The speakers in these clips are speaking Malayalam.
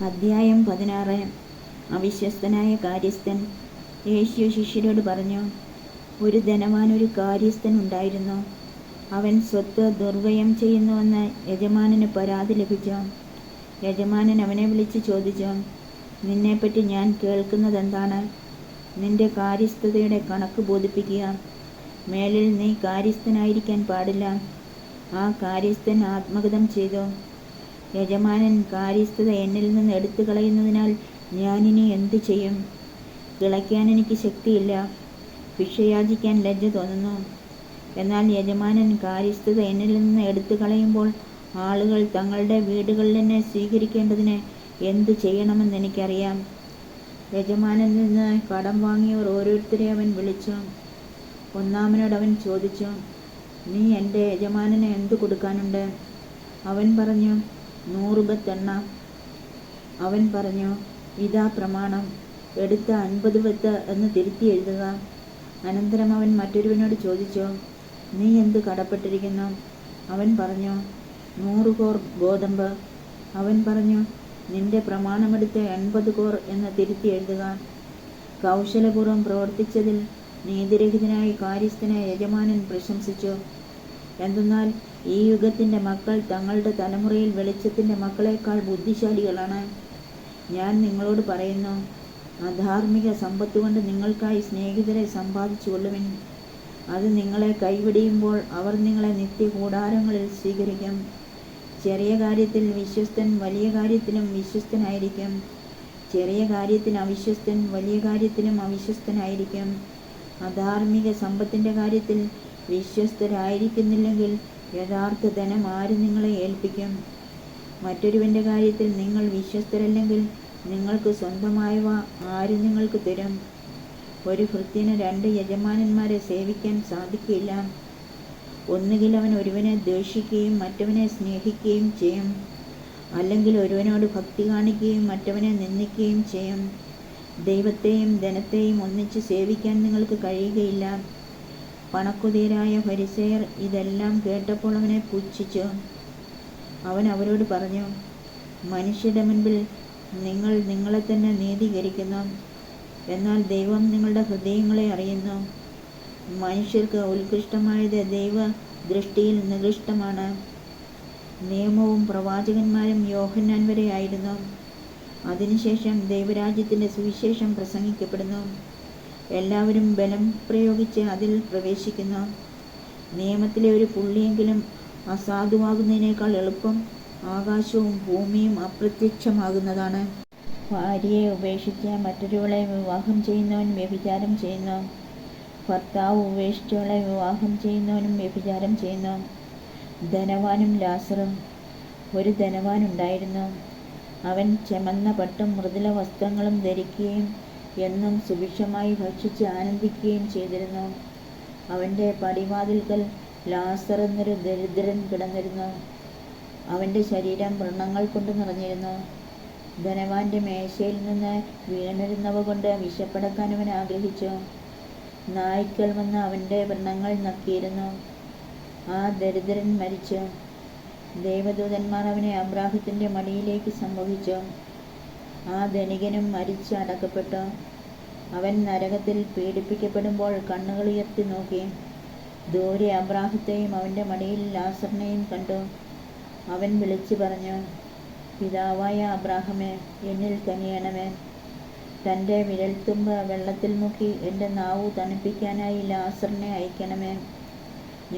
അധ്യായം 16. അവിശ്വസ്തനായ കാര്യസ്ഥൻ. യേശു ശിഷ്യരോട് പറഞ്ഞു, ഒരു ധനവാനൊരു കാര്യസ്ഥൻ ഉണ്ടായിരുന്നു. അവൻ സ്വത്ത് ദുർവ്യയം ചെയ്യുന്നുവെന്ന് യജമാനന് പരാതി ലഭിച്ചു. യജമാനൻ അവനെ വിളിച്ച് ചോദിച്ചു, നിന്നെപ്പറ്റി ഞാൻ കേൾക്കുന്നതെന്താണ്? നിന്റെ കാര്യസ്ഥതയുടെ കണക്ക് ബോധിപ്പിക്കുക. മേലിൽ നീ കാര്യസ്ഥനായിരിക്കാൻ പാടില്ല. ആ കാര്യസ്ഥൻ ആത്മഗതം ചെയ്തു, യജമാനൻ കാര്യസ്ഥത എന്നിൽ നിന്ന് എടുത്തു കളയുന്നതിനാൽ ഞാനിനി എന്തു ചെയ്യും? കിളയ്ക്കാൻ എനിക്ക് ശക്തിയില്ല, ഭിക്ഷയാചിക്കാൻ ലജ്ജ തോന്നുന്നു. എന്നാൽ യജമാനൻ കാര്യസ്ഥത എന്നിൽ നിന്ന് എടുത്തു കളയുമ്പോൾ ആളുകൾ തങ്ങളുടെ വീടുകളിൽ എന്നെ സ്വീകരിക്കേണ്ടതിന് എന്തു ചെയ്യണമെന്ന് എനിക്കറിയാം. യജമാനനിൽ നിന്ന് കടം വാങ്ങിയവർ ഓരോരുത്തരെ അവൻ വിളിച്ചു. ഒന്നാമനോട് അവൻ ചോദിച്ചു, നീ എൻ്റെ യജമാനന് എന്തു കൊടുക്കാനുണ്ട്? അവൻ പറഞ്ഞു, 100 ബത്ത് എണ്ണ. അവൻ പറഞ്ഞു, ഇതാ പ്രമാണം, എടുത്ത 50 ബത്ത് എന്ന് തിരുത്തി എഴുതുക. അനന്തരം അവൻ മറ്റൊരുവനോട് ചോദിച്ചു, നീ എന്ത് കടപ്പെട്ടിരിക്കുന്നു? അവൻ പറഞ്ഞു, 100 കോർ ഗോതമ്പ്. അവൻ പറഞ്ഞു, നിന്റെ പ്രമാണമെടുത്ത് 80 കോർ എന്ന് തിരുത്തി എഴുതുക. കൗശലപൂർവ്വം പ്രവർത്തിച്ചതിൽ നീതിരഹിതനായ കാര്യസ്ഥനെ യജമാനൻ പ്രശംസിച്ചു. എന്തെന്നാൽ ഈ യുഗത്തിൻ്റെ മക്കൾ തങ്ങളുടെ തലമുറയിൽ വെളിച്ചത്തിൻ്റെ മക്കളെക്കാൾ ബുദ്ധിശാലികളാണ്. ഞാൻ നിങ്ങളോട് പറയുന്നു, അധാർമിക സമ്പത്തുകൊണ്ട് നിങ്ങൾക്കായി സ്നേഹിതരെ സമ്പാദിച്ചു കൊള്ളുവിൻ. അത് നിങ്ങളെ കൈവെടിയുമ്പോൾ അവർ നിങ്ങളെ നിത്യകൂടാരങ്ങളിൽ സ്വീകരിക്കും. ചെറിയ കാര്യത്തിൽ വിശ്വസ്തൻ വലിയ കാര്യത്തിലും വിശ്വസ്തനായിരിക്കും. ചെറിയ കാര്യത്തിൽ അവിശ്വസ്തൻ വലിയ കാര്യത്തിലും അവിശ്വസ്തനായിരിക്കും. അധാർമിക സമ്പത്തിൻ്റെ കാര്യത്തിൽ വിശ്വസ്തരായിരിക്കുന്നില്ലെങ്കിൽ യഥാർത്ഥ ധനം ആര് നിങ്ങളെ ഏൽപ്പിക്കും? മറ്റൊരുവൻ്റെ കാര്യത്തിൽ നിങ്ങൾ വിശ്വസ്തരല്ലെങ്കിൽ നിങ്ങൾക്ക് സ്വന്തമായവ ആര് നിങ്ങൾക്ക് തരും? ഒരു ഭൃത്യന് 2 യജമാനന്മാരെ സേവിക്കാൻ സാധിക്കില്ല. ഒന്നുകിൽ അവൻ ഒരുവനെ ദ്വേഷിക്കുകയും മറ്റവനെ സ്നേഹിക്കുകയും ചെയ്യും, അല്ലെങ്കിൽ ഒരുവനോട് ഭക്തി കാണിക്കുകയും മറ്റവനെ നിന്ദിക്കുകയും ചെയ്യും. ദൈവത്തെയും ധനത്തെയും ഒന്നിച്ച് സേവിക്കാൻ നിങ്ങൾക്ക് കഴിയുകയില്ല. പണക്കുതിയരായ ഫരിസേയർ ഇതെല്ലാം കേട്ടപ്പോൾ അവനെ പുച്ഛിച്ചു. അവൻ അവരോട് പറഞ്ഞു, മനുഷ്യരുടെ മുൻപിൽ നിങ്ങൾ നിങ്ങളെ തന്നെ നീതീകരിക്കുന്നു, എന്നാൽ ദൈവം നിങ്ങളുടെ ഹൃദയങ്ങളെ അറിയുന്നു. മനുഷ്യർക്ക് ഉത്കൃഷ്ടമായത് ദൈവ ദൃഷ്ടിയിൽ നികൃഷ്ടമാണ്. നിയമവും പ്രവാചകന്മാരും യോഹന്നാൻ വരെ ആയിരുന്നു. അതിനുശേഷം ദൈവരാജ്യത്തിൻ്റെ സുവിശേഷം പ്രസംഗിക്കപ്പെടുന്നു. എല്ലാവരും ബലം പ്രയോഗിച്ച് അതിൽ പ്രവേശിക്കുന്നു. നിയമത്തിലെ ഒരു പുള്ളിയെങ്കിലും അസാധുവാകുന്നതിനേക്കാൾ എളുപ്പം ആകാശവും ഭൂമിയും അപ്രത്യക്ഷമാകുന്നതാണ്. ഭാര്യയെ ഉപേക്ഷിച്ച് മറ്റൊരുവളെ വിവാഹം ചെയ്യുന്നവൻ വ്യഭിചാരം ചെയ്യുന്നു. ഭർത്താവ് ഉപേക്ഷിച്ചവളെ വിവാഹം ചെയ്യുന്നവനും വ്യഭിചാരം ചെയ്യുന്നു. ധനവാനും ലാസറും. ഒരു ധനവാനുണ്ടായിരുന്നു. അവൻ ചെമന്ന പട്ടും മൃദുല വസ്ത്രങ്ങളും ധരിക്കുകയും എന്നും സുഭിക്ഷമായി ഭക്ഷിച്ച് ആനന്ദിക്കുകയും ചെയ്തിരുന്നു. അവൻ്റെ പടിവാതിൽക്കൽ ലാസർ എന്നൊരു ദരിദ്രൻ കിടന്നിരുന്നു. അവൻ്റെ ശരീരം വ്രണങ്ങൾ കൊണ്ട് നിറഞ്ഞിരുന്നു. ധനവാന്റെ മേശയിൽ നിന്ന് വീണിരുന്നവ കൊണ്ട് വിശപ്പടക്കാൻ അവൻ ആഗ്രഹിച്ചു. നായ്ക്കൾ വന്ന് അവൻ്റെ വ്രണങ്ങൾ നക്കിയിരുന്നു. ആ ദരിദ്രൻ മരിച്ചു. ദൈവദൂതന്മാർ അവനെ അബ്രാഹത്തിൻ്റെ മടിയിലേക്ക് സംവഹിച്ചു. ആ ധനികനും മരിച്ച് അടക്കപ്പെട്ടു. അവൻ നരകത്തിൽ പീഡിപ്പിക്കപ്പെടുമ്പോൾ കണ്ണുകളുയർത്തി നോക്കി. ദൂരെ അബ്രാഹത്തെയും അവൻ്റെ മടിയിൽ ലാസറിനെയും കണ്ടു. അവൻ വിളിച്ചു പറഞ്ഞു, പിതാവായ അബ്രാഹമേ, എന്നിൽ കനിയണമേ. തൻ്റെ വിരൽത്തുമ്പ് വെള്ളത്തിൽ മുക്കി എൻ്റെ നാവു തണുപ്പിക്കാനായി ലാസറിനെ അയക്കണമേ.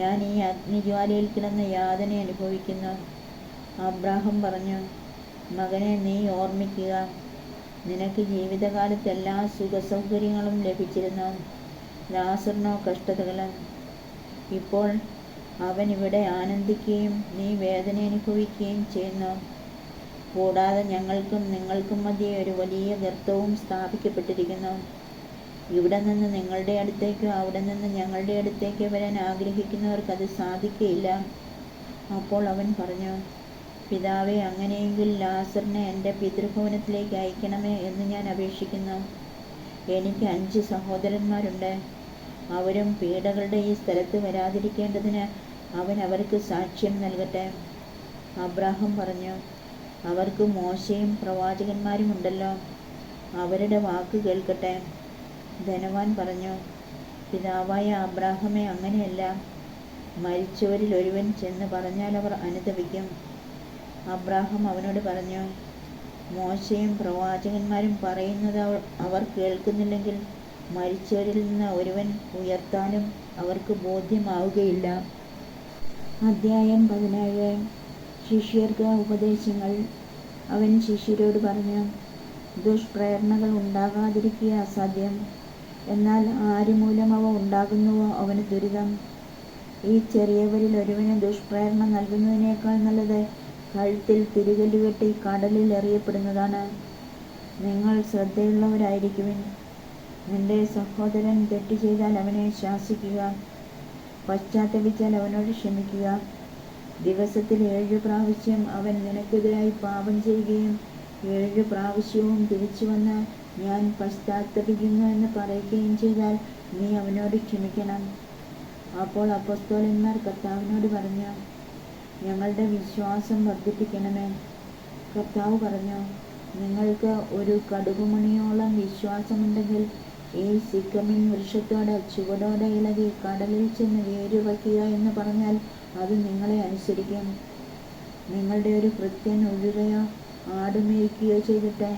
ഞാൻ ഈ അഗ്നിജ്വാലയിൽ കിടന്ന് യാതന അനുഭവിക്കുന്നു. അബ്രാഹം പറഞ്ഞു, മകനെ, നീ ഓർമ്മിക്കുക, നിനക്ക് ജീവിതകാലത്ത് എല്ലാ സുഖസൗകര്യങ്ങളും ലഭിച്ചിരുന്നു, ലാസറിനോ കഷ്ടതകളും. ഇപ്പോൾ അവൻ ഇവിടെ ആനന്ദിക്കുകയും നീ വേദന അനുഭവിക്കുകയും ചെയ്യുന്നു. കൂടാതെ ഞങ്ങൾക്കും നിങ്ങൾക്കും മധ്യേ ഒരു വലിയ ഗർത്തവും സ്ഥാപിക്കപ്പെട്ടിരിക്കുന്നു. ഇവിടെ നിന്ന് നിങ്ങളുടെ അടുത്തേക്കോ അവിടെ നിന്ന് ഞങ്ങളുടെ അടുത്തേക്കോ വരാൻ ആഗ്രഹിക്കുന്നവർക്ക് അത് സാധിക്കുകയില്ല. അപ്പോൾ അവൻ പറഞ്ഞു, പിതാവേ, അങ്ങനെയെങ്കിൽ ലാസറിനെ എൻ്റെ പിതൃഭവനത്തിലേക്ക് അയക്കണമേ എന്ന് ഞാൻ അപേക്ഷിക്കുന്നു. എനിക്ക് 5 സഹോദരന്മാരുണ്ട്. അവരും പീഡകളുടെ ഈ സ്ഥലത്ത് വരാതിരിക്കേണ്ടതിന് അവൻ അവർക്ക് സാക്ഷ്യം നൽകട്ടെ. അബ്രാഹം പറഞ്ഞു, അവർക്ക് മോശയും പ്രവാചകന്മാരും ഉണ്ടല്ലോ, അവരുടെ വാക്ക് കേൾക്കട്ടെ. ധനവാൻ പറഞ്ഞു, പിതാവായ അബ്രാഹാമേ, അങ്ങനെയല്ല. മരിച്ചവരിൽ ഒരുവൻ ചെന്ന് പറഞ്ഞാൽ അവർ അനുതപിക്കും. അബ്രാഹാം അവനോട് പറഞ്ഞു, മോശയും പ്രവാചകന്മാരും പറയുന്നത് അവർ കേൾക്കുന്നില്ലെങ്കിൽ മരിച്ചവരിൽ നിന്ന് ഒരുവൻ ഉയർത്താനും അവർക്ക് ബോധ്യമാവുകയില്ല. അധ്യായം 17. ശിഷ്യർക്ക് ഉപദേശങ്ങൾ. അവൻ ശിഷ്യരോട് പറഞ്ഞു, ദുഷ്പ്രേരണകൾ ഉണ്ടാകാതിരിക്കുക അസാധ്യം, എന്നാൽ ആരുമൂലം അവ ഉണ്ടാകുന്നുവോ അവന് ദുരിതം. ഈ ചെറിയവരിൽ ഒരുവന് ദുഷ്പ്രേരണ നൽകുന്നതിനേക്കാൾ നല്ലത് കഴുത്തിൽ തിരികല്ല് കെട്ടി കടലിൽ എറിയപ്പെടുന്നതാണ്. നിങ്ങൾ ശ്രദ്ധയുള്ളവരായിരിക്കുവിൻ. നിന്റെ സഹോദരൻ തെറ്റ് ചെയ്താൽ അവനെ ശാസിക്കുക, പശ്ചാത്തപിച്ചാൽ അവനോട് ക്ഷമിക്കുക. ദിവസത്തിൽ 7 പ്രാവശ്യം അവൻ നിനക്കെതിരായി പാപം ചെയ്യുകയും 7 പ്രാവശ്യവും തിരിച്ചു വന്ന് ഞാൻ പശ്ചാത്തപിക്കുന്നു എന്ന് പറയുകയും ചെയ്താൽ നീ അവനോട് ക്ഷമിക്കണം. അപ്പോൾ അപ്പോസ്തലന്മാർ കർത്താവിനോട് പറഞ്ഞു, ഞങ്ങളുടെ വിശ്വാസം വർദ്ധിപ്പിക്കണമേ. കർത്താവ് പറഞ്ഞു, നിങ്ങൾക്ക് ഒരു കടുകുമണിയോളം വിശ്വാസമുണ്ടെങ്കിൽ ഈ സിക്കമിൻ വൃക്ഷത്തോട് ചുവടോടെ ഇളകി കടലിൽ ചെന്ന് വേരുറയ്ക്കുക എന്ന് പറഞ്ഞാൽ അത് നിങ്ങളെ അനുസരിക്കും. നിങ്ങളുടെ ഒരു ഭൃത്യൻ ഉഴുകയോ ആടുമേയ്ക്കുകയോ ചെയ്തിട്ട്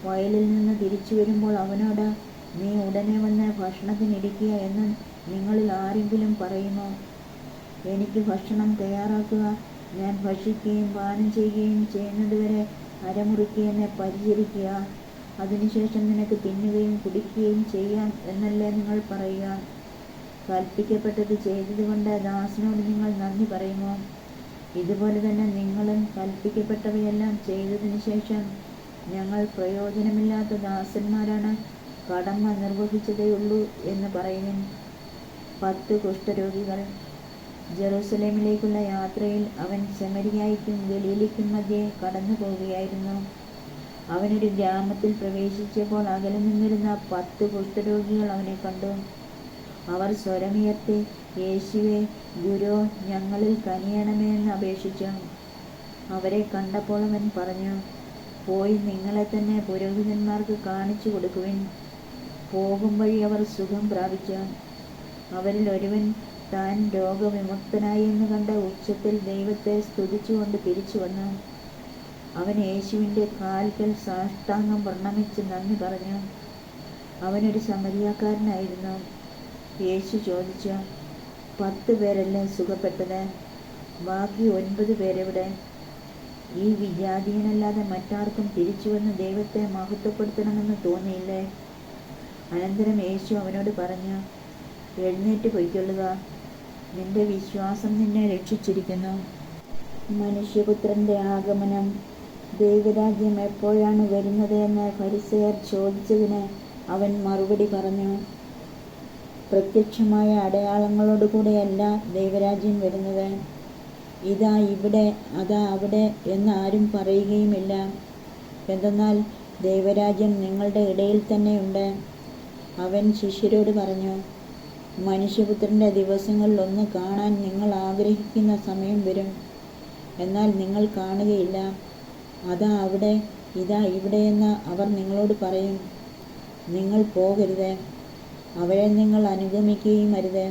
വയലിൽ നിന്ന് തിരിച്ചു വരുമ്പോൾ അവനോട്, നീ ഉടനെ വന്ന് ഭക്ഷണത്തിനിരിക്കുക എന്ന് നിങ്ങളിൽ ആരെങ്കിലും പറയുമോ? എനിക്ക് ഭക്ഷണം തയ്യാറാക്കുക, ഞാൻ ഭക്ഷിക്കുകയും പാനം ചെയ്യുകയും ചെയ്യുന്നതുവരെ അരമുറുക്കി എന്നെ പരിചരിക്കുക, അതിനുശേഷം നിനക്ക് തിന്നുകയും കുടിക്കുകയും ചെയ്യാം എന്നല്ലേ നിങ്ങൾ പറയുക? കൽപ്പിക്കപ്പെട്ടത് ചെയ്തതുകൊണ്ട് ദാസനോട് നിങ്ങൾ നന്ദി പറയുമോ? ഇതുപോലെ തന്നെ നിങ്ങളും കൽപ്പിക്കപ്പെട്ടവയെല്ലാം ചെയ്തതിനു ശേഷം, ഞങ്ങൾ പ്രയോജനമില്ലാത്ത ദാസന്മാരാണ്, കടമ നിർവഹിച്ചതേയുള്ളൂ എന്ന് പറയുവിൻ. 10 കുഷ്ഠരോഗികൾ. ജെറുസലേമിലേക്കുള്ള യാത്രയിൽ അവൻ ശമരിയായ്ക്കും ഗലീലയ്ക്കും മധ്യേ കടന്നു പോവുകയായിരുന്നു. അവനൊരു ഗ്രാമത്തിൽ പ്രവേശിച്ചപ്പോൾ അകലെ നിന്നിരുന്ന 10 കുഷ്ഠരോഗികൾ അവനെ കണ്ടു. അവർ സ്വരമുയർത്തി, യേശുവേ, ഗുരോ, ഞങ്ങളിൽ കനിയണമേ എന്ന് അപേക്ഷിച്ചു. അവരെ കണ്ടപ്പോൾ അവൻ പറഞ്ഞു, പോയി നിങ്ങളെ തന്നെ പുരോഹിതന്മാർക്ക് കാണിച്ചു കൊടുക്കുവിൻ. പോകും വഴി അവർ സുഖം പ്രാപിച്ചു. അവരിൽ ഒരുവൻ താൻ രോഗവിമുക്തനായി എന്ന് കണ്ട ഉച്ചത്തിൽ ദൈവത്തെ സ്തുതിച്ചുകൊണ്ട് തിരിച്ചു വന്നു. അവൻ യേശുവിൻ്റെ കാൽക്കൽ സാഷ്ടാംഗം പ്രണമിച്ച് നന്ദി പറഞ്ഞു. അവനൊരു സമരിയാക്കാരനായിരുന്നു. യേശു ചോദിച്ചു, 10 പേരല്ലേ സുഖപ്പെട്ടത്? ബാക്കി 9 പേരെവിടെ? ഈ വിജാതീയനല്ലാതെ മറ്റാർക്കും തിരിച്ചു വന്ന് ദൈവത്തെ മഹത്വപ്പെടുത്തണമെന്ന് തോന്നിയില്ലേ? അനന്തരം യേശു അവനോട് പറഞ്ഞു, എഴുന്നേറ്റ് പൊയ്ക്കൊള്ളുക, നിന്റെ വിശ്വാസം നിന്നെ രക്ഷിച്ചിരിക്കുന്നു. മനുഷ്യപുത്രൻ്റെ ആഗമനം. ദൈവരാജ്യം എപ്പോഴാണ് വരുന്നത് എന്ന് ഫരിസയർ ചോദിച്ചതിന് അവൻ മറുപടി പറഞ്ഞു, പ്രത്യക്ഷമായ അടയാളങ്ങളോടുകൂടെയല്ല ദൈവരാജ്യം വരുന്നത്. ഇതാ ഇവിടെ, അതാ അവിടെ എന്ന് ആരും പറയുകയുമില്ല. എന്തെന്നാൽ ദൈവരാജ്യം നിങ്ങളുടെ ഇടയിൽ തന്നെയുണ്ട്. അവൻ ശിഷ്യരോട് പറഞ്ഞു, മനുഷ്യപുത്രൻ്റെ ദിവസങ്ങളിലൊന്ന് കാണാൻ നിങ്ങൾ ആഗ്രഹിക്കുന്ന സമയം വരും, എന്നാൽ നിങ്ങൾ കാണുകയില്ല. അതാ അവിടെ, ഇതാ ഇവിടെയെന്ന് അവർ നിങ്ങളോട് പറയും. നിങ്ങൾ പോകരുത്, അവരെ നിങ്ങൾ അനുഗമിക്കുകയും അരുത്.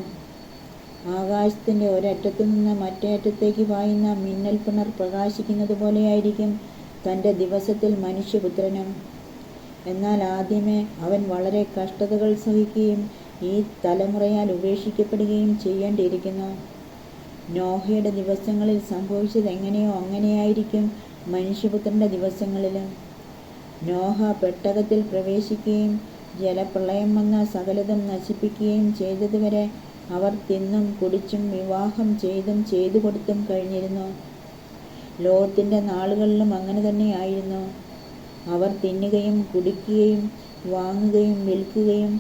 ആകാശത്തിൻ്റെ ഒരറ്റത്തു നിന്ന് മറ്റേ അറ്റത്തേക്ക് പായുന്ന മിന്നൽ പിണർ പ്രകാശിക്കുന്നത് പോലെയായിരിക്കും തൻ്റെ ദിവസത്തിൽ മനുഷ്യപുത്രനും. എന്നാൽ ആദ്യമേ അവൻ വളരെ കഷ്ടതകൾ സഹിക്കുകയും ഈ തലമുറയാൽ ഉപേക്ഷിക്കപ്പെടുകയും ചെയ്യേണ്ടിയിരിക്കുന്നു. നോഹയുടെ ദിവസങ്ങളിൽ സംഭവിച്ചത് എങ്ങനെയോ അങ്ങനെയായിരിക്കും മനുഷ്യപുത്രൻ്റെ ദിവസങ്ങളിലും. നോഹ പെട്ടകത്തിൽ പ്രവേശിക്കുകയും ജലപ്രളയം വന്ന സകലതും നശിപ്പിക്കുകയും ചെയ്തതുവരെ അവർ തിന്നും കുടിച്ചും വിവാഹം ചെയ്തും ചെയ്തു കൊടുത്തും കഴിഞ്ഞിരുന്നു. ലോത്തിൻ്റെ നാളുകളിലും അങ്ങനെ തന്നെയായിരുന്നു. അവർ തിന്നുകയും കുടിക്കുകയും വാങ്ങുകയും വിൽക്കുകയും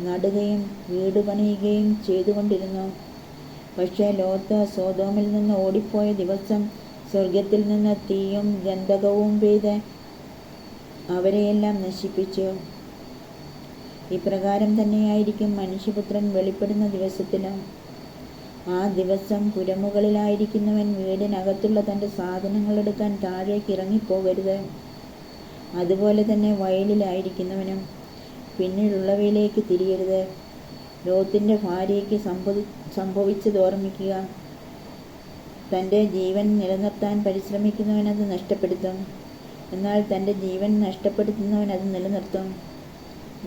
നടുകയും വീട് പണിയുകയും ചെയ്തുകൊണ്ടിരുന്നു. പക്ഷേ ലോത്ത് സോദോമിൽ നിന്ന് ഓടിപ്പോയ ദിവസം സ്വർഗത്തിൽ നിന്ന് തീയും ഗന്ധകവും പെയ്ത് അവരെയെല്ലാം നശിപ്പിച്ചു. ഇപ്രകാരം തന്നെയായിരിക്കും മനുഷ്യപുത്രൻ വെളിപ്പെടുന്ന ദിവസത്തിലും. ആ ദിവസം പുരമുകളിലായിരിക്കുന്നവൻ വീടിനകത്തുള്ള തൻ്റെ സാധനങ്ങളെടുക്കാൻ താഴേക്ക് ഇറങ്ങിപ്പോകരുത്. അതുപോലെ തന്നെ വയലിലായിരിക്കുന്നവനും പിന്നിലുള്ളവയിലേക്ക് തിരിയരുത്. ലോത്തിന്റെ ഭാര്യയ്ക്ക് സംഭവിച്ചത് ഓർമ്മിക്കുക. തൻ്റെ ജീവൻ നിലനിർത്താൻ പരിശ്രമിക്കുന്നവൻ അത് നഷ്ടപ്പെടുത്തും, എന്നാൽ തൻ്റെ ജീവൻ നഷ്ടപ്പെടുത്തുന്നവൻ അത് നിലനിർത്തും.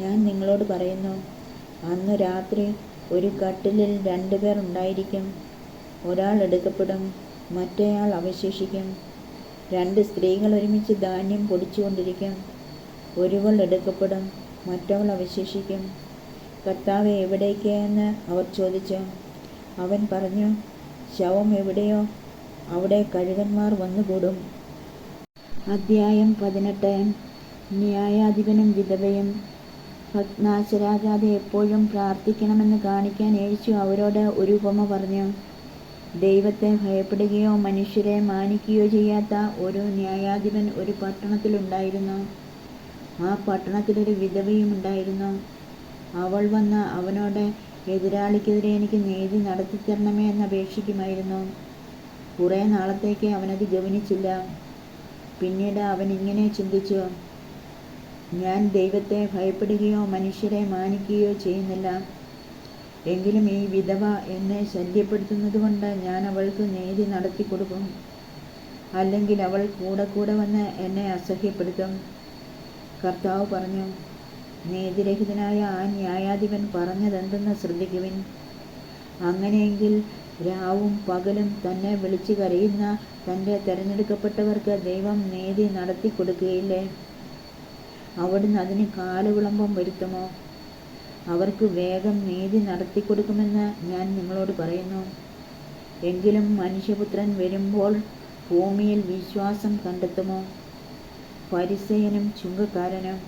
ഞാൻ നിങ്ങളോട് പറയുന്നു, അന്നു രാത്രി ഒരു കട്ടിലിൽ 2 പേർ ഉണ്ടായിരിക്കും. ഒരാൾ എടുക്കപ്പെടും, മറ്റേയാൾ അവശേഷിക്കും. 2 സ്ത്രീകൾ ഒരുമിച്ച് ധാന്യം പൊടിച്ചുകൊണ്ടിരിക്കും. ഒരുവൾ എടുക്കപ്പെടും, മറ്റവൾ അവശേഷിക്കും. കർത്താവേ, എവിടേക്കെന്ന് അവർ ചോദിച്ചു. അവൻ പറഞ്ഞു, ശവം എവിടെയോ അവിടെ കഴുകന്മാർ വന്നുകൂടും. അധ്യായം 18. ന്യായാധിപനും വിധവയും. ഭഗ്നാശരാകാതെ എപ്പോഴും പ്രാർത്ഥിക്കണമെന്ന് കാണിക്കാൻ യേശു അവരോട് ഒരു ഉപമ പറഞ്ഞു. ദൈവത്തെ ഭയപ്പെടുകയോ മനുഷ്യരെ മാനിക്കുകയോ ചെയ്യാത്ത ഒരു ന്യായാധിപൻ ഒരു പട്ടണത്തിലുണ്ടായിരുന്നു. ആ പട്ടണത്തിലൊരു വിധവയും ഉണ്ടായിരുന്നു. അവൾ വന്ന് അവനോട്, എതിരാളിക്കെതിരെ എനിക്ക് നീതി നടത്തിത്തരണമേ എന്ന് അപേക്ഷിക്കുമായിരുന്നു. കുറേ നാളത്തേക്ക് അവനത് ഗവനിച്ചില്ല. പിന്നീട് അവൻ ഇങ്ങനെ ചിന്തിച്ചു, ഞാൻ ദൈവത്തെ ഭയപ്പെടുകയോ മനുഷ്യരെ മാനിക്കുകയോ ചെയ്യുന്നില്ല. എങ്കിലും ഈ വിധവ എന്നെ ശല്യപ്പെടുത്തുന്നതുകൊണ്ട് ഞാൻ അവൾക്ക് നീതി നടത്തിക്കൊടുക്കും. അല്ലെങ്കിൽ അവൾ കൂടെ കൂടെ വന്ന് എന്നെ അസഹ്യപ്പെടുത്തും. കർത്താവ് പറഞ്ഞു, നീതിരഹിതനായ ആ ന്യായാധിപൻ പറഞ്ഞതെന്തെന്ന് ശ്രദ്ധിക്കുവിൻ. അങ്ങനെയെങ്കിൽ രാവും പകലും തന്നെ വിളിച്ചു കരയുന്ന തൻ്റെ തെരഞ്ഞെടുക്കപ്പെട്ടവർക്ക് ദൈവം നീതി നടത്തിക്കൊടുക്കുകയില്ലേ? അവിടുന്ന് അതിന് കാലവിളംബം വരുത്തുമോ? അവർക്ക് വേഗം നീതി നടത്തിക്കൊടുക്കുമെന്ന് ഞാൻ നിങ്ങളോട് പറയുന്നു. എങ്കിലും മനുഷ്യപുത്രൻ വരുമ്പോൾ ഭൂമിയിൽ വിശ്വാസം കണ്ടെത്തുമോ? ഫരിസേയനും ചുങ്കക്കാരനും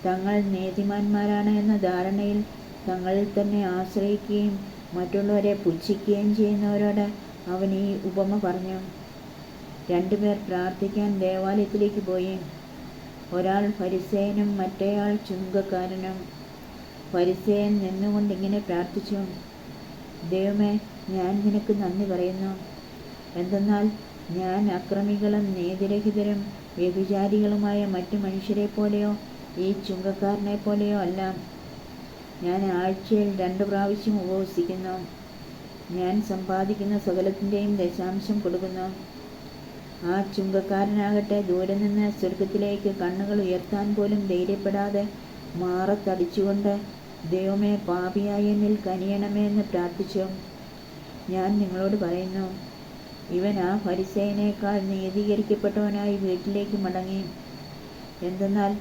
തങ്ങൾ നീതിമാന്മാരാണ് എന്ന ധാരണയിൽ തങ്ങളിൽ തന്നെ ആശ്രയിക്കുകയും മറ്റുള്ളവരെ പുച്ഛിക്കുകയും ചെയ്യുന്നവരോട് അവൻ ഈ ഉപമ പറഞ്ഞു. 2 പേർ പ്രാർത്ഥിക്കാൻ ദേവാലയത്തിലേക്ക് പോയി. ഒരാൾ ഫരിസേയനും മറ്റേയാൾ ചുങ്കക്കാരനും. ഫരിസേയൻ നിന്നുകൊണ്ട് ഇങ്ങനെ പ്രാർത്ഥിച്ചു, ദൈവമേ, ഞാൻ നിനക്ക് നന്ദി പറയുന്നു. എന്തെന്നാൽ ഞാൻ അക്രമികളും നീതിരഹിതരും വ്യഭിചാരികളുമായ മറ്റു മനുഷ്യരെ പോലെയോ ഈ ചുങ്കക്കാരനെ പോലെയോ അല്ല. ഞാൻ ആഴ്ചയിൽ 2 പ്രാവശ്യം ഉപവസിക്കുന്നു. ഞാൻ സമ്പാദിക്കുന്ന സകലത്തിൻ്റെയും ദശാംശം കൊടുക്കുന്നു. ആ ചുങ്കക്കാരനാകട്ടെ ദൂരെ നിന്ന് സ്വർഗത്തിലേക്ക് കണ്ണുകൾ ഉയർത്താൻ പോലും ധൈര്യപ്പെടാതെ മാറത്തടിച്ചുകൊണ്ട്, ദൈവമേ, പാപിയായ എന്നിൽ കനിയണമേ എന്ന് പ്രാർത്ഥിച്ചു. ഞാൻ നിങ്ങളോട് പറയുന്നു, ഇവൻ ആ ഫരിസേയനേക്കാൾ നീതീകരിക്കപ്പെട്ടവനായി വീട്ടിലേക്ക് മടങ്ങി. എന്തെന്നാൽ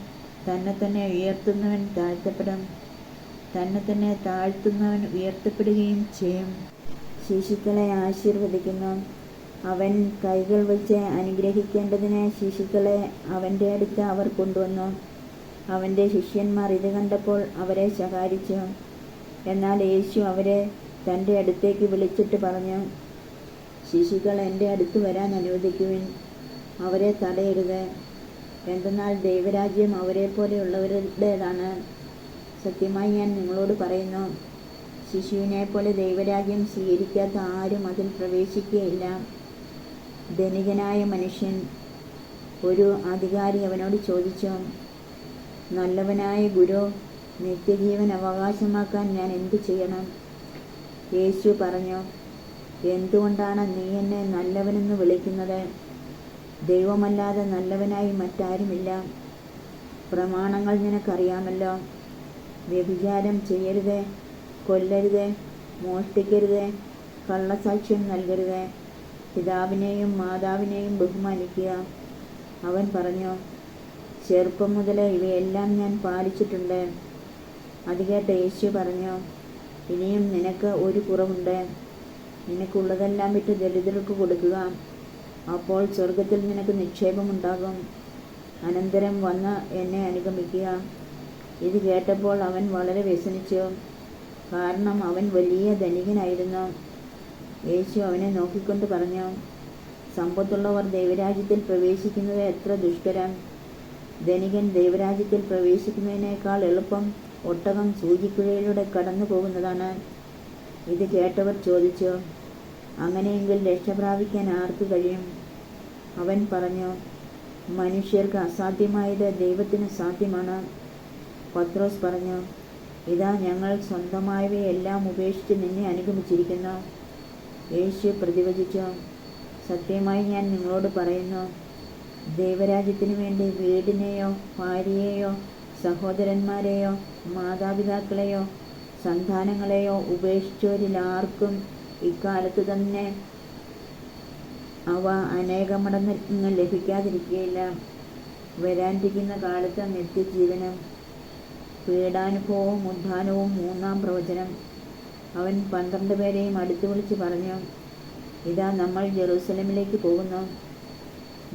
തന്നെ തന്നെ ഉയർത്തുന്നവൻ താഴ്ത്തപ്പെടും, തന്നെ തന്നെ താഴ്ത്തുന്നവൻ ഉയർത്തപ്പെടുകയും ചെയ്യും. ശിശുക്കളെ ആശീർവദിക്കുന്നു. അവൻ കൈകൾ വെച്ച് അനുഗ്രഹിക്കേണ്ടതിന് ശിശുക്കളെ അവൻ്റെ അടുത്ത് അവർ കൊണ്ടുവന്നു. അവൻ്റെ ശിഷ്യന്മാർ ഇത് കണ്ടപ്പോൾ അവരെ ശകാരിച്ചു. എന്നാൽ യേശു അവരെ തൻ്റെ അടുത്തേക്ക് വിളിച്ചിട്ട് പറഞ്ഞു, ശിശുക്കൾ എൻ്റെ അടുത്ത് വരാൻ അനുവദിക്കുവിൻ, അവരെ തടയരുത്. എന്തെന്നാൽ ദൈവരാജ്യം അവരെപ്പോലെയുള്ളവരുടേതാണ്. സത്യമായി ഞാൻ നിങ്ങളോട് പറയുന്നു, ശിശുവിനെ പോലെ ദൈവരാജ്യം സ്വീകരിക്കാത്ത ആരും അതിൽ പ്രവേശിക്കുകയില്ല. ധനികനായ മനുഷ്യൻ, ഒരു അധികാരി അവനോട് ചോദിച്ചു, നല്ലവനായ ഗുരു, നിത്യജീവൻ അവകാശമാക്കാൻ ഞാൻ എന്തു ചെയ്യണം? യേശു പറഞ്ഞു, എന്തുകൊണ്ടാണ് നീ എന്നെ നല്ലവനെന്ന് വിളിക്കുന്നത്? ദൈവമല്ലാതെ നല്ലവനായി മറ്റാരുമില്ല. പ്രമാണങ്ങൾ നിനക്കറിയാമല്ലോ. വ്യഭിചാരം ചെയ്യരുത്, കൊല്ലരുത്, മോഷ്ടിക്കരുത്, കള്ളസാക്ഷ്യം നൽകരുത്, പിതാവിനെയും മാതാവിനെയും ബഹുമാനിക്കുക. അവൻ പറഞ്ഞു, ചെറുപ്പം മുതലേ ഇവയെല്ലാം ഞാൻ പാലിച്ചിട്ടുണ്ട്. അത് കേട്ട് യേശു പറഞ്ഞു, ഇനിയും നിനക്ക് ഒരു കുറവുണ്ട്. നിനക്കുള്ളതെല്ലാം വിറ്റ് ദരിദ്രർക്ക് കൊടുക്കുക, അപ്പോൾ സ്വർഗത്തിൽ നിനക്ക് നിക്ഷേപമുണ്ടാകും. അനന്തരം വന്ന് എന്നെ അനുഗമിക്കുക. ഇത് കേട്ടപ്പോൾ അവൻ വളരെ വ്യസനിച്ചു, കാരണം അവൻ വലിയ ധനികനായിരുന്നു. യേശു അവനെ നോക്കിക്കൊണ്ട് പറഞ്ഞു, സമ്പത്തുള്ളവർ ദൈവരാജ്യത്തിൽ പ്രവേശിക്കുന്നത് എത്ര ദുഷ്കരം! ധനികൻ ദൈവരാജ്യത്തിൽ പ്രവേശിക്കുന്നതിനേക്കാൾ എളുപ്പം ഒട്ടകം സൂചിക്കുഴയിലൂടെ കടന്നു പോകുന്നതാണ്. ഇത് കേട്ടവർ ചോദിച്ചു, അങ്ങനെയെങ്കിൽ രക്ഷ പ്രാപിക്കാൻ ആർക്ക് കഴിയും? അവൻ പറഞ്ഞു, മനുഷ്യർക്ക് അസാധ്യമായത് ദൈവത്തിന് സാധ്യമാണ്. പത്രോസ് പറഞ്ഞു, ഇതാ ഞങ്ങൾ സ്വന്തമായവയെല്ലാം ഉപേക്ഷിച്ച് നിന്നെ അനുഗമിച്ചിരിക്കുന്നു. യേശു പ്രതിവചിച്ചു, സത്യമായി ഞാൻ നിങ്ങളോട് പറയുന്നു, ദൈവരാജ്യത്തിനു വേണ്ടി വീടിനെയോ ഭാര്യയെയോ സഹോദരന്മാരെയോ മാതാപിതാക്കളെയോ സന്താനങ്ങളെയോ ഉപേക്ഷിച്ചവരിലാർക്കും ഇക്കാലത്ത് തന്നെ അവ അനേകമടങ്ങ് ലഭിക്കാതിരിക്കുകയില്ല. വരാനിരിക്കുന്ന കാലത്ത് നിത്യജീവനും പീഡാനുഭവവും ഉദ്ധാനവും മൂന്നാം പ്രവചനം. അവൻ 12 പേരെയും അടുത്ത് വിളിച്ച് പറഞ്ഞു, ഇതാ നമ്മൾ ജെറൂസലേമിലേക്ക് പോകുന്നു.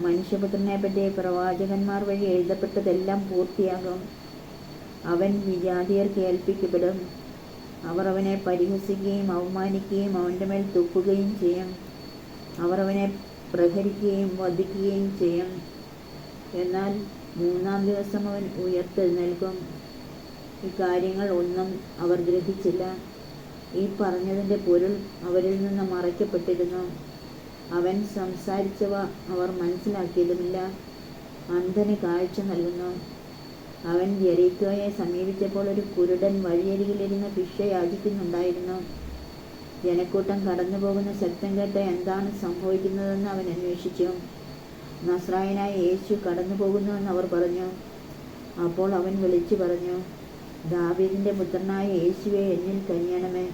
മനുഷ്യപുത്രനെപ്പറ്റി പ്രവാചകന്മാർ വഴി എഴുതപ്പെട്ടതെല്ലാം പൂർത്തിയാകും. അവൻ വിജാതിയർക്ക് ഏൽപ്പിക്കപ്പെടും. അവർ അവനെ പരിഹസിക്കുകയും അവമാനിക്കുകയും അവൻ്റെ മേൽ തുപ്പുകയും ചെയ്യും. അവർ അവനെ പ്രഹരിക്കുകയും വധിക്കുകയും ചെയ്യും. എന്നാൽ 3-ാം ദിവസം അവൻ ഉയർത്തെഴുന്നേൽക്കും. ഇക്കാര്യങ്ങൾ ഒന്നും അവർ ഗ്രഹിച്ചില്ല. ഈ പറഞ്ഞതിൻ്റെ പൊരുൾ അവരിൽ നിന്ന് മറയ്ക്കപ്പെട്ടിരുന്നു. അവൻ സംസാരിച്ചവ അവർ മനസ്സിലാക്കിയതുമില്ല. അന്ധന് കാഴ്ച നൽകുന്നു. അവൻ യെരിക്കോയെ സമീപിച്ചപ്പോൾ ഒരു കുരുടൻ വഴിയരികിലിരുന്ന് ഭിക്ഷ യാചിക്കുന്നുണ്ടായിരുന്നു. ജനക്കൂട്ടം കടന്നു പോകുന്ന ശബ്ദം കേട്ട് എന്താണ് സംഭവിക്കുന്നതെന്ന് അവൻ അന്വേഷിച്ചു. നസ്രായനായ യേശു കടന്നു പോകുന്നുവെന്ന് അവർ പറഞ്ഞു. അപ്പോൾ അവൻ വിളിച്ചു പറഞ്ഞു, ദാവീദിൻ്റെ പുത്രനായ യേശുവേ, എന്നിൽ കനിയണമേ.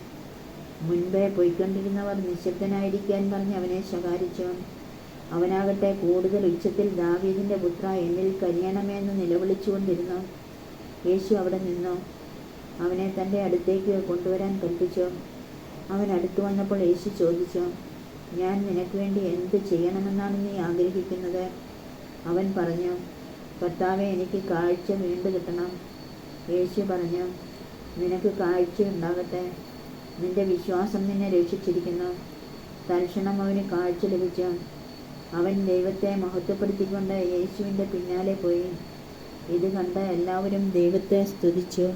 മുൻപേ പോയിക്കൊണ്ടിരുന്നവർ നിശബ്ദനായിരിക്കാൻ പറഞ്ഞ് അവനെ ശകാരിച്ചു. അവനാകട്ടെ കൂടുതൽ ഉച്ചത്തിൽ, ദാവീദിൻ്റെ പുത്ര, എന്നിൽ കനിയണമേ എന്ന് നിലവിളിച്ചുകൊണ്ടിരുന്നു. യേശു അവിടെ നിന്നു. അവനെ തൻ്റെ അടുത്തേക്ക് കൊണ്ടുവരാൻ കൽപ്പിച്ചു. അവൻ അടുത്തു വന്നപ്പോൾ യേശു ചോദിച്ചു, ഞാൻ നിനക്ക് വേണ്ടി എന്ത് ചെയ്യണമെന്നാണ് നീ ആഗ്രഹിക്കുന്നത്? അവൻ പറഞ്ഞു, കർത്താവേ, എനിക്ക് കാഴ്ച വീണ്ടു കിട്ടണം. യേശു പറഞ്ഞു, നിനക്ക് കാഴ്ചയുണ്ടാകട്ടെ. നിന്റെ വിശ്വാസം നിന്നെ രക്ഷിച്ചിരിക്കുന്നു. തൽക്ഷണം അവന് കാഴ്ച ലഭിച്ചു. അവൻ ദൈവത്തെ മഹത്വപ്പെടുത്തിക്കൊണ്ട് യേശുവിൻ്റെ പിന്നാലെ പോയി. ഇത് കണ്ട് എല്ലാവരും ദൈവത്തെ സ്തുതിച്ചു.